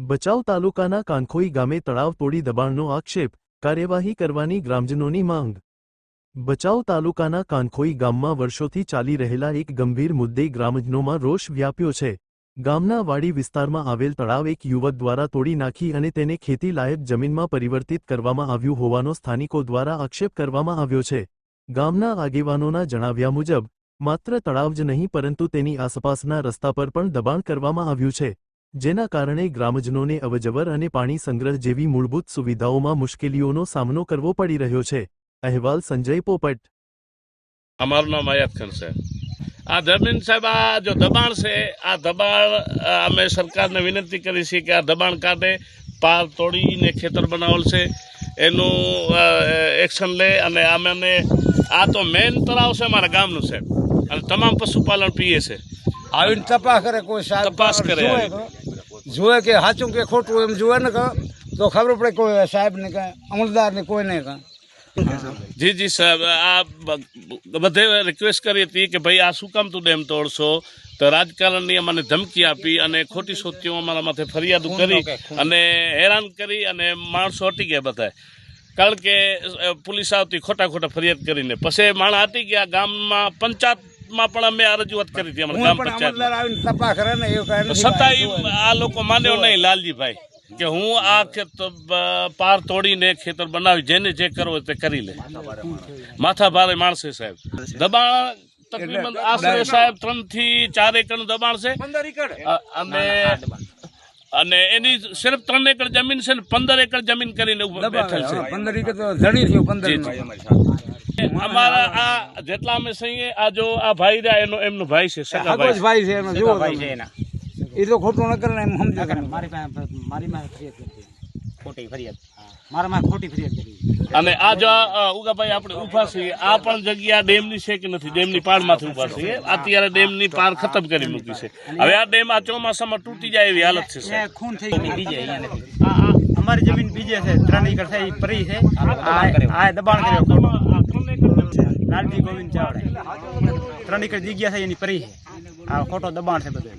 ભચાઉ તાલુકાના કાનખોઈ ગામે તળાવ તોડી દબાણનો આક્ષેપ, કાર્યવાહી કરવાની ગ્રામજનોની માંગ। ભચાઉ તાલુકાના કાનખોઈ ગામમાં વર્ષોથી ચાલી રહેલા એક ગંભીર મુદ્દે ગ્રામજનોમાં રોષ વ્યાપ્યો છે। ગામના વાડી વિસ્તારમાં આવેલ તળાવ એક યુવક દ્વારા તોડી નાખી અને તેને ખેતી લાયક જમીનમાં પરિવર્તિત કરવામાં આવ્યું હોવાનો સ્થાનિકો દ્વારા આક્ષેપ કરવામાં આવ્યો છે। ગામના આગેવાનોના જણાવ્યા મુજબ માત્ર તળાવ જ નહીં પરંતુ તેની આસપાસના રસ્તા પર પણ દબાણ કરવામાં આવ્યું છે, જેના કારણે ગ્રામજનોને અવરજવર અને પાણી સંગ્રહ જેવી મૂળભૂત સુવિધાઓમાં મુશ્કેલીઓનો સામનો કરવો પડી રહ્યો છે। અહેવાલ સંજય પોપટ। અમારું નામ આયાત ખાન છે। આ જમીન સાહેબ, આ જો દબાણ છે, આ દબાણ અમે સરકારને વિનંતી કરી છે કે આ દબાણ કાઢે, પાર તોડીને ખેતર બનાવેલ છે એનું એક્શન લે। અને અમને આ તો મેન તળાવ છે અમારા ગામનું છે અને તમામ પશુપાલન પીએ છે। આવીને તપાસ કરે, કોઈ સાહેબ તપાસ કરે, જોવે કે સાચું કે ખોટું એમ જોવે ને તો ખબર પડે, કોઈ સાહેબ ને કાંઈ અમલદાર ને કોઈ નહીં કાંઈ। જી સાહેબ, આ બધે રિક્વેસ્ટ કરી હતી કે ભાઈ આ શું કામ તું ડેમ તોડશો, તો રાજકારણની અમને ધમકી આપી અને ખોટી સોચીઓ અમારા માથે ફરિયાદો કરી અને હેરાન કરી અને માણસો હટી ગયા બધા। કારણ કે પોલીસ આવતી ખોટા ફરિયાદ કરીને પછી માણસ હટી ગયા। ગામમાં પંચાયતમાં પણ અમે આ રજૂઆત કરી હતી અમારા ગ્રામ પંચાયત, છતાં આ લોકો માન્યો નહીં લાલજીભાઈ કે હું આ પાર તોડીને ખેતર બનાવી, જેને જે કરવો તે કરી લે। માથા ભારે માણસે સાહેબ દબાણ તકરીબન આશરે સાહેબ 3 થી 4 એકરનું દબાણ છે અને એની સિર્ફ 3 એકર જમીન છે ને 15 એકર જમીન કરીને બેઠેલ છે। 15 એકર તો ધણી થયું, 15 અમારા આ જેટલા અમે સહીએ, આ જો આ ભાઈ રહ્યા એમનો ભાઈ છે, સગા ભાઈ છે એનો, જો ભાઈ છે એના, એ તો ખોટું ન કરે ને એમ સમજો કરે। અને આ જો ઉગાભાઈ આપણે ઉભા છીએ, આ પણ જગ્યા ડેમની છે કે નથી? ડેમની પાળમાંથી ઉભા છીએ। અત્યારે ડેમની પાર ખતમ કરી મૂકી છે। હવે આ ડેમ આ ચોમાસામાં તૂટી જાય એવી હાલત છે। ખૂન થઈ ગઈ બીજે અમારી જમીન બીજે છે, 3 એકર છે, પરી છે, આ દબાણ કર્યો લાલજી ગોવિંદ ચાવડા, 3 એકર જગ્યા છે એની પરી છે, આ ખોટો દબાણ છે બધું।